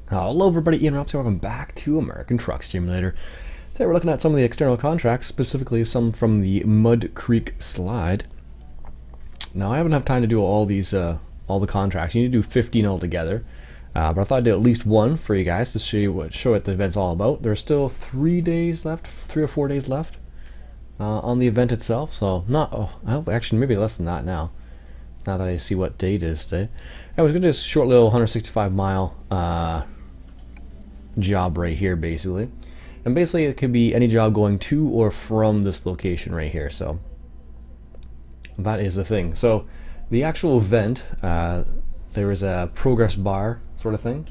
Hello everybody, Ian Robson. Welcome back to American Truck Simulator. Today we're looking at some of the external contracts, specifically some from the Mud Creek Slide. Now I haven't had time to do all these, all the contracts. You need to do 15 altogether, but I thought I'd do at least one for you guys to show you what the event's all about. There's still 3 days left, 3 or 4 days left on the event itself. So not, actually maybe less than that now. Now that I see what date it is today. I was going to do a short little 165 mile job right here basically. And basically it could be any job going to or from this location right here. So that is the thing. So the actual event, there was a progress bar sort of thing.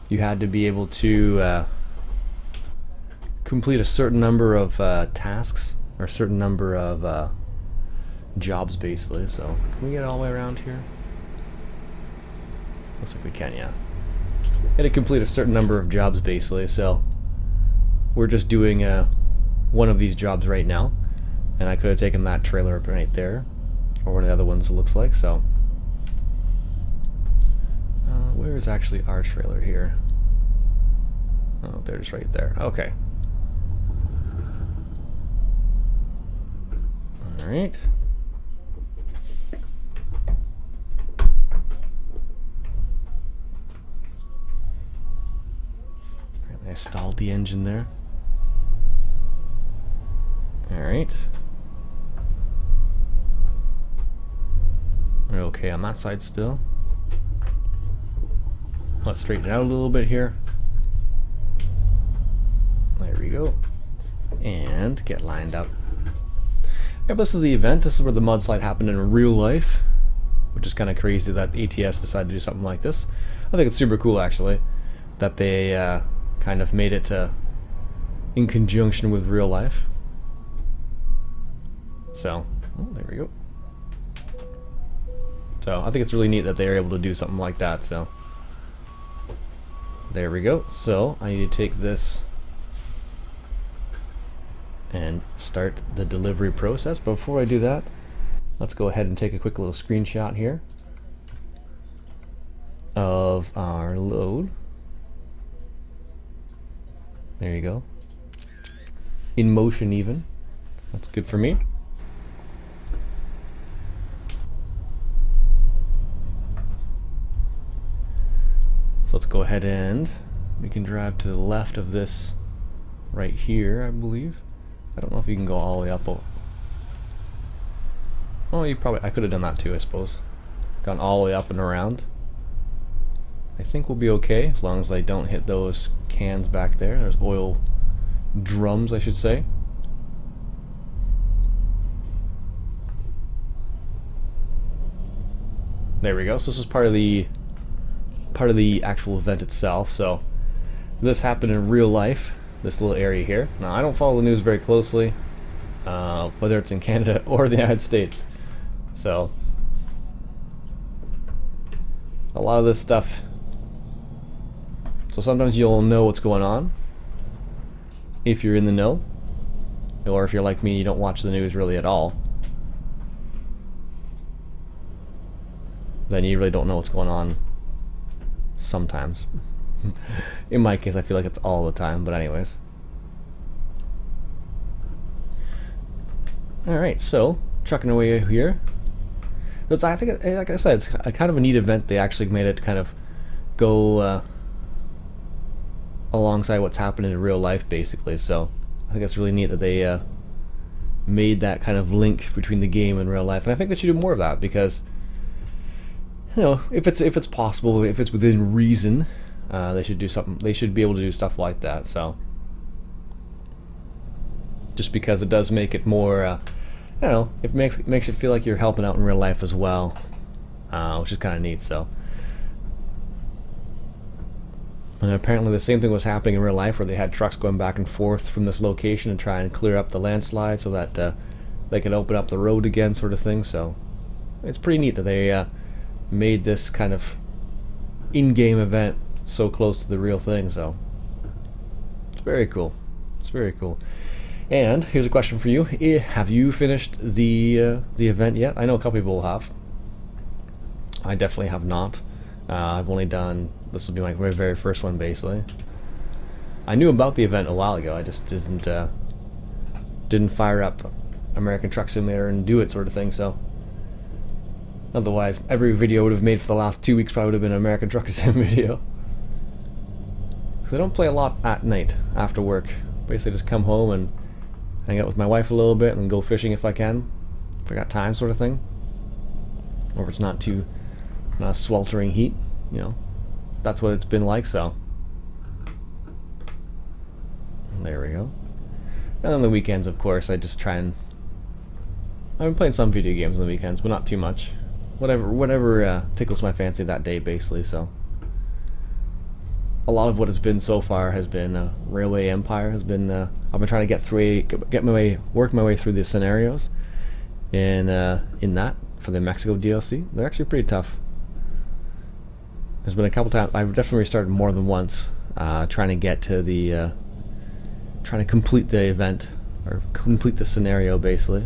You had to be able to complete a certain number of tasks or a certain number of jobs basically. So can we get all the way around here? Looks like we can, yeah. You had to complete a certain number of jobs basically, so we're just doing one of these jobs right now, and I could have taken that trailer up right there, or one of the other ones it looks like. So where is actually our trailer here? Oh, they're just right there. Okay. Alright. I stalled the engine there. Alright. We're okay on that side still. Let's straighten it out a little bit here. There we go. And get lined up. Yep, this is the event. This is where the mudslide happened in real life, which is kind of crazy that ATS decided to do something like this. I think it's super cool actually that they kind of made it in conjunction with real life. So, there we go. So I think it's really neat that they are able to do something like that. So there we go. So I need to take this and start the delivery process. But before I do that, let's go ahead and take a quick little screenshot here of our load. There you go. In motion even. That's good for me. So let's go ahead and we can drive to the left of this right here, I believe. I don't know if you can go all the way up. Oh, you probably, I could have done that too, I suppose. Gone all the way up and around. I think we'll be okay as long as I don't hit those cans back there. There's oil drums, I should say. There we go. So this is part of the actual event itself. So this happened in real life, this little area here. Now I don't follow the news very closely, whether it's in Canada or the United States. So a lot of this stuff. So sometimes you'll know what's going on if you're in the know, or if you're like me, you don't watch the news really at all. Then you really don't know what's going on sometimes. In my case, I feel like it's all the time, but anyways. Alright, so trucking away here. It's, I think, like I said, it's a kind of a neat event. They actually made it kind of go alongside what's happening in real life basically. So I think it's really neat that they made that kind of link between the game and real life, and I think they should do more of that because, you know, if it's possible, if it's within reason, they should do something. They should be able to do stuff like that. So just because it does make it more, I don't know, it makes it feel like you're helping out in real life as well, which is kind of neat. So. And apparently the same thing was happening in real life, where they had trucks going back and forth from this location and try and clear up the landslide so that they could open up the road again, sort of thing. So it's pretty neat that they made this kind of in-game event so close to the real thing. So it's very cool. It's very cool. And here's a question for you: have you finished the event yet? I know a couple people have. I definitely have not. I've only done, this will be my very first one basically. I knew about the event a while ago, I just didn't fire up American Truck Simulator and do it sort of thing, so otherwise every video I would have made for the last 2 weeks probably would have been an American Truck Sim video. Because I don't play a lot at night after work. Basically just come home and hang out with my wife a little bit and then go fishing if I can, if I got time sort of thing, or if it's not a sweltering heat, you know. That's what it's been like, so there we go. And on the weekends, of course, I just try and I've been playing some video games on the weekends, but not too much. Whatever tickles my fancy that day, basically. So a lot of what it's been so far has been Railway Empire. Has been I've been trying to work my way through the scenarios in that for the Mexico DLC. They're actually pretty tough. There's been a couple times I've definitely restarted more than once, trying to get to the trying to complete the event or complete the scenario basically.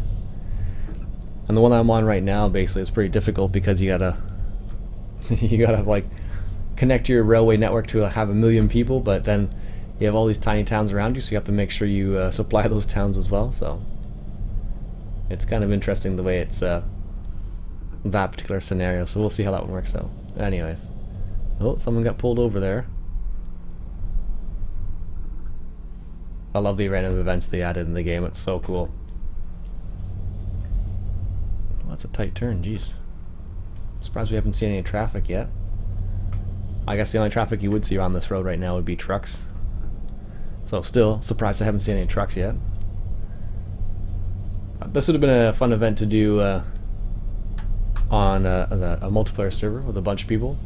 And the one I'm on right now basically is pretty difficult because you gotta like connect your railway network to have 1 million people, but then you have all these tiny towns around you, so you have to make sure you supply those towns as well. So it's kind of interesting the way it's that particular scenario. So we'll see how that one works out. Anyways, oh, someone got pulled over there. I love the random events they added in the game. It's so cool. Well, that's a tight turn, jeez. I'm surprised we haven't seen any traffic yet. I guess the only traffic you would see on this road right now would be trucks. So still surprised I haven't seen any trucks yet. This would have been a fun event to do on a multiplayer server with a bunch of people.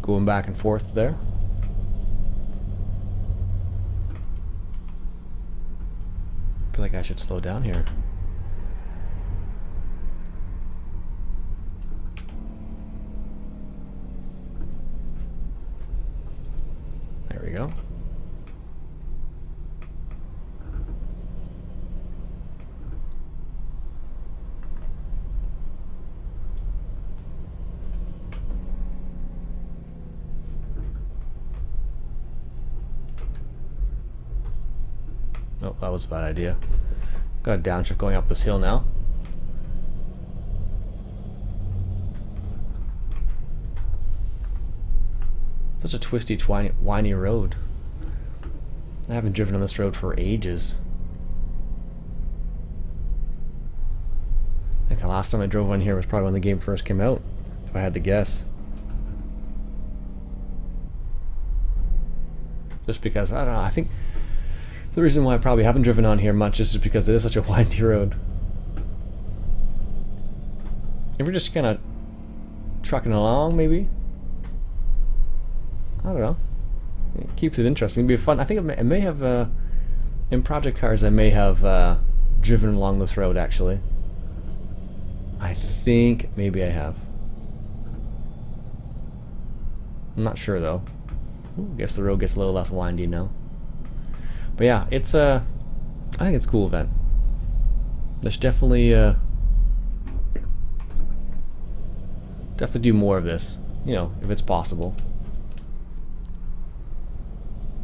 Going back and forth there. I feel like I should slow down here. There we go. Oh, that was a bad idea. Got a downshift going up this hill now. Such a twisty, whiny road. I haven't driven on this road for ages. I think the last time I drove on here was probably when the game first came out, if I had to guess. Just because, I don't know, I think the reason why I probably haven't driven on here much is just because it is such a windy road. If we're just kind of trucking along, maybe? I don't know. It keeps it interesting. It'd be fun. I think it may have, in Project Cars, I may have driven along this road, actually. I think maybe I have. I'm not sure, though. Ooh, I guess the road gets a little less windy now. But yeah, it's I think it's a cool event. There's definitely do more of this, you know, if it's possible.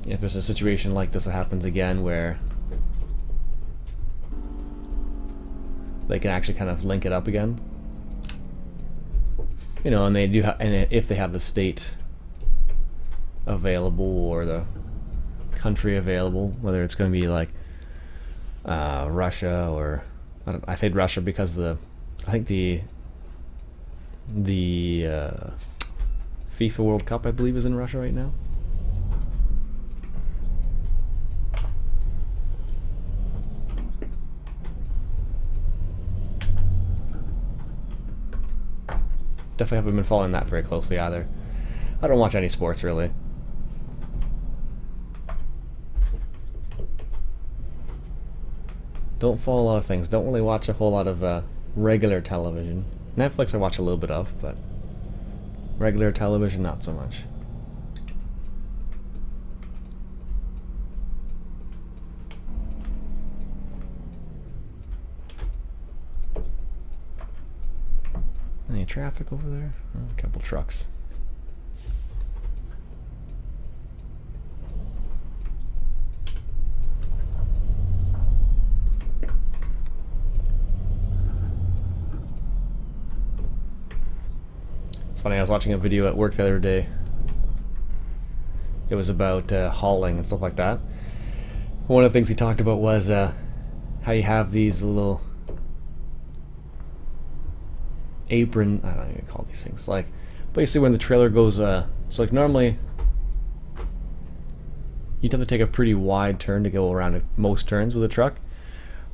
If there's a situation like this that happens again where they can actually kind of link it up again, you know, and they do, and if they have the state available or the country available, whether it's going to be like Russia or I said Russia because I think the FIFA World Cup I believe is in Russia right now. Definitely haven't been following that very closely either. I don't watch any sports really. Don't follow a lot of things. Don't really watch a whole lot of regular television. Netflix I watch a little bit of, but regular television not so much. Any traffic over there? Oh, a couple trucks. It's funny, I was watching a video at work the other day. It was about hauling and stuff like that. One of the things he talked about was how you have these little apron, I don't even call these things, like basically when the trailer goes so like normally you'd have to take a pretty wide turn to go around most turns with a truck,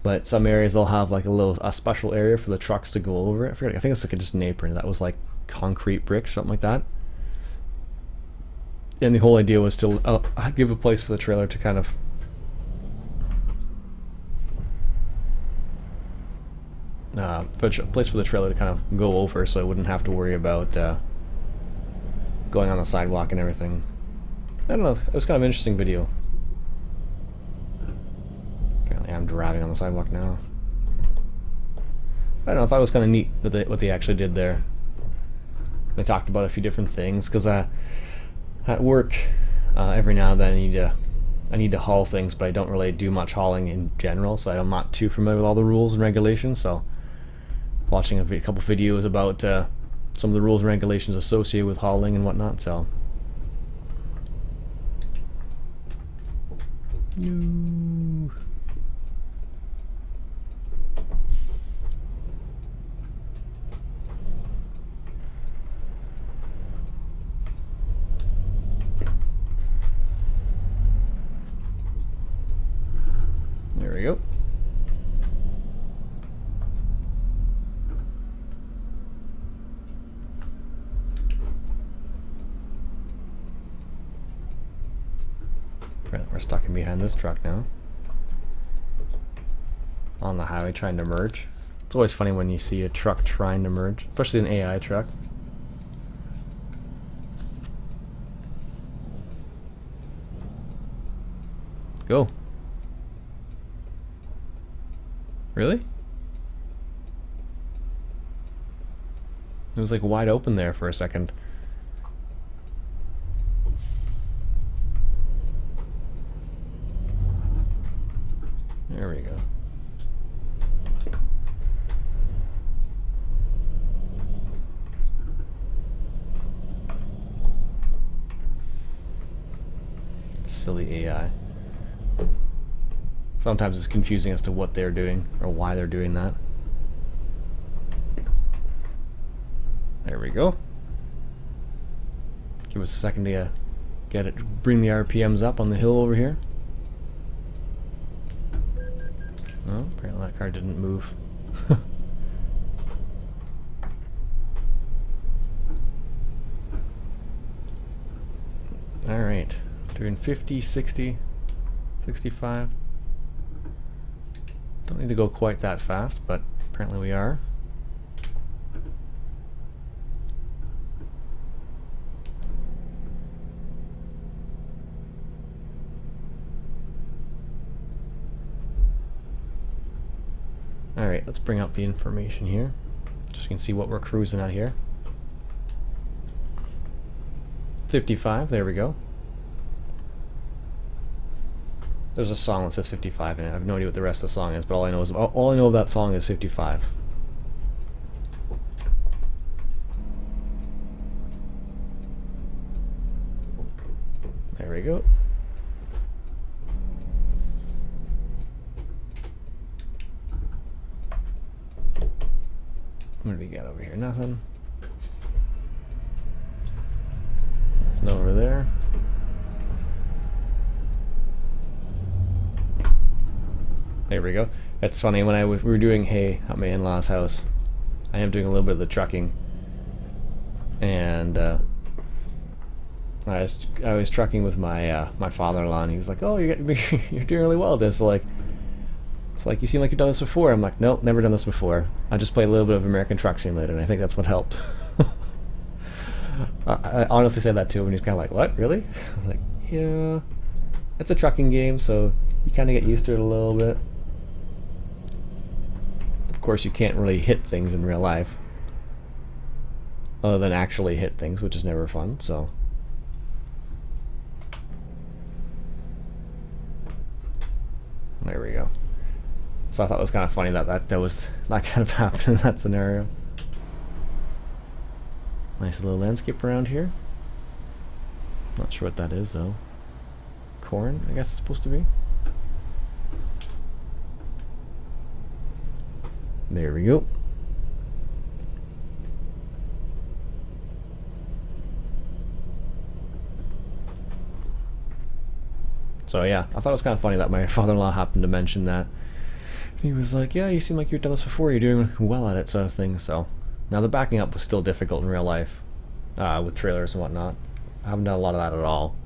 but some areas they'll have like a special area for the trucks to go over it. I forget, I think it's like just an apron that was like concrete bricks, something like that, and the whole idea was to give a place for the trailer to kind of a place for the trailer to kind of go over, so it wouldn't have to worry about going on the sidewalk and everything. I don't know, it was kind of an interesting video. Apparently I'm driving on the sidewalk now. I don't know, I thought it was kind of neat what they actually did there. They talked about a few different things, because at work every now and then I need to haul things, but I don't really do much hauling in general, so I'm not too familiar with all the rules and regulations. So watching a couple videos about some of the rules and regulations associated with hauling and whatnot. So there we go. We're stuck in behind this truck now. On the highway trying to merge. It's always funny when you see a truck trying to merge, especially an AI truck. Go. Really? It was like wide open there for a second. There we go. Silly AI. Sometimes it's confusing as to what they're doing or why they're doing that. There we go. Give us a second to get it, bring the RPMs up on the hill over here. Oh, apparently that car didn't move. Alright, doing 50, 60, 65. Don't need to go quite that fast, but apparently we are. Alright, let's bring up the information here, just so you can see what we're cruising at here. 55, there we go. There's a song that says 55 in it. I have no idea what the rest of the song is, but all I know of that song is 55. There we go. What do we got over here? Nothing. Nothing over there. There we go. That's funny, when we were doing hay at my in-laws' house, I am doing a little bit of the trucking, and I was trucking with my my father-in-law, and he was like, "Oh, you're doing really well at this." It's like, you seem like you've done this before. I'm like, nope, never done this before. I just played a little bit of American Truck Simulator, and I think that's what helped. I honestly said that to him, and he's kind of like, what, really? I was like, yeah, it's a trucking game, so you kind of get used to it a little bit. Of course, you can't really hit things in real life. other than actually hit things, which is never fun. So there we go. So I thought it was kind of funny that that kind of happened in that scenario. Nice little landscape around here. Not sure what that is though. Corn, I guess it's supposed to be. There we go. So yeah, I thought it was kind of funny that my father-in-law happened to mention that. He was like, yeah, you seem like you've done this before, you're doing well at it, sort of thing. So now the backing up was still difficult in real life, with trailers and whatnot. I haven't done a lot of that at all.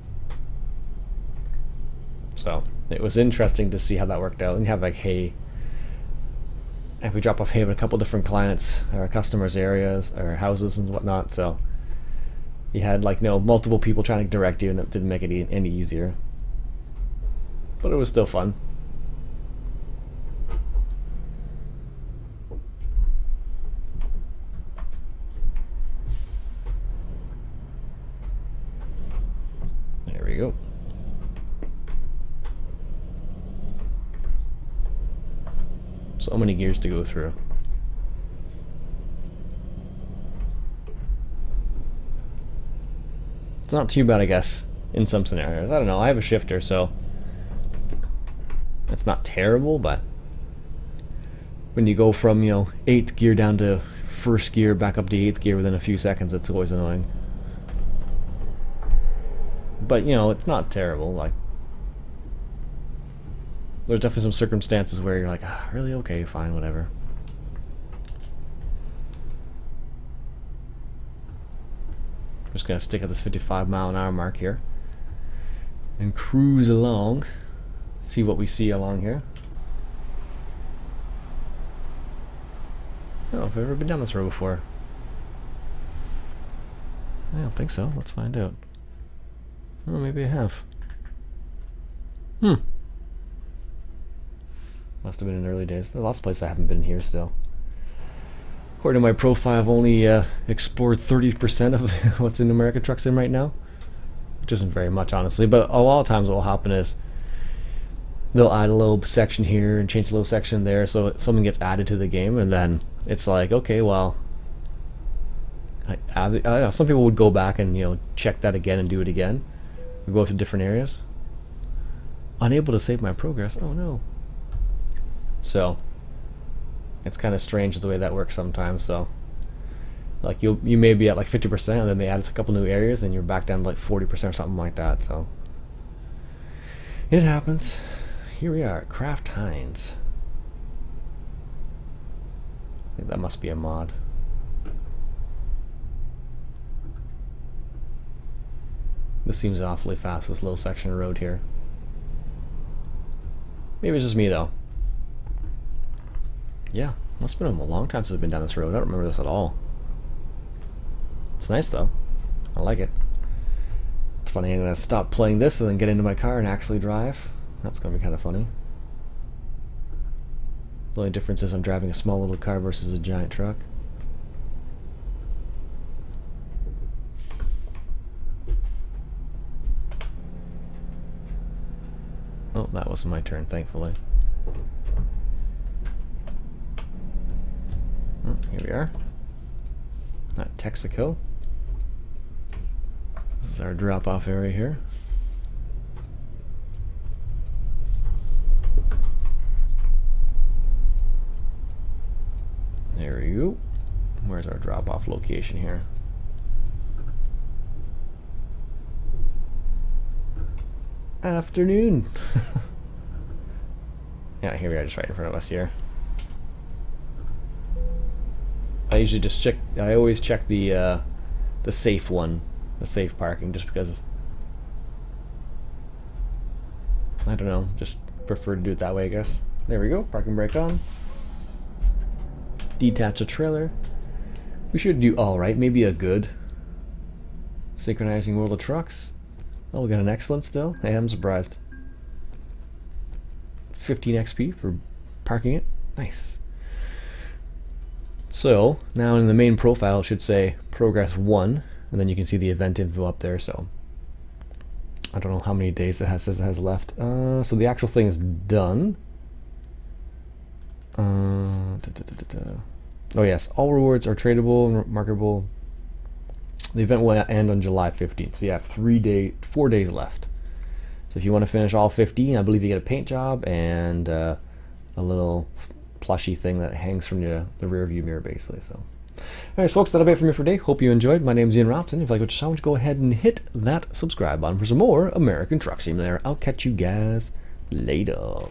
So it was interesting to see how that worked out. And you have like hay. If we drop off hay in a couple different clients or customers' areas or houses and whatnot, so you had like multiple people trying to direct you, and it didn't make it any easier. But it was still fun. There we go. So many gears to go through. It's not too bad, I guess, in some scenarios. I don't know, I have a shifter, so it's not terrible, but when you go from, 8th gear down to 1st gear, back up to 8th gear within a few seconds, it's always annoying. But, it's not terrible. Like, there's definitely some circumstances where you're like, really? Okay, fine, whatever. I'm just gonna stick at this 55-mile-an-hour mark here and cruise along, see what we see along here. I don't know if I've ever been down this road before. I don't think so. Let's find out. Oh, maybe I have. Must have been in the early days. There are lots of places I haven't been here still. According to my profile, I've only explored 30% of what's in American Truck Sim right now, which isn't very much, honestly. But a lot of times what will happen is they'll add a little section here and change a little section there, so something gets added to the game, and then it's like, okay, well, I don't know, some people would go back and check that again and do it again. We go to different areas. Unable to save my progress. Oh no. So it's kind of strange the way that works sometimes. So like you may be at like 50%, and then they add a couple new areas, and you're back down to like 40% or something like that. So it happens. Here we are at Kraft Heinz. I think that must be a mod. This seems awfully fast, this little section of road here. Maybe it's just me though. Yeah, must have been a long time since I've been down this road. I don't remember this at all. It's nice though. I like it. It's funny, I'm gonna stop playing this and then get into my car and actually drive. That's gonna be kind of funny. The only difference is I'm driving a small little car versus a giant truck. Oh, that wasn't my turn, thankfully. Oh, here we are. At Texaco. This is our drop-off area here. There we go. Where's our drop-off location here? Afternoon. Yeah, here we are, just right in front of us here. I usually just check. I always check the safe one, the safe parking, just because I don't know, just prefer to do it that way, I guess. There we go. Parking brake on. Detach a trailer. We should do all right. Maybe a good. Synchronizing World of Trucks. Oh, we got an excellent still? Hey, I'm surprised. 15 XP for parking it. Nice. So now in the main profile it should say progress 1, and then you can see the event info up there. So I don't know how many days it says it has left. So the actual thing is done. Oh yes, all rewards are tradable and marketable. The event will end on July 15th, so you have 4 days left. So if you want to finish all 15, I believe you get a paint job and a little plushy thing that hangs from the rear view mirror, basically. So, anyways, folks, that'll be it for me for today. Hope you enjoyed. My name's Ian Robson. If you like what you saw, go ahead and hit that subscribe button for some more American Truck Simulator. I'll catch you guys later.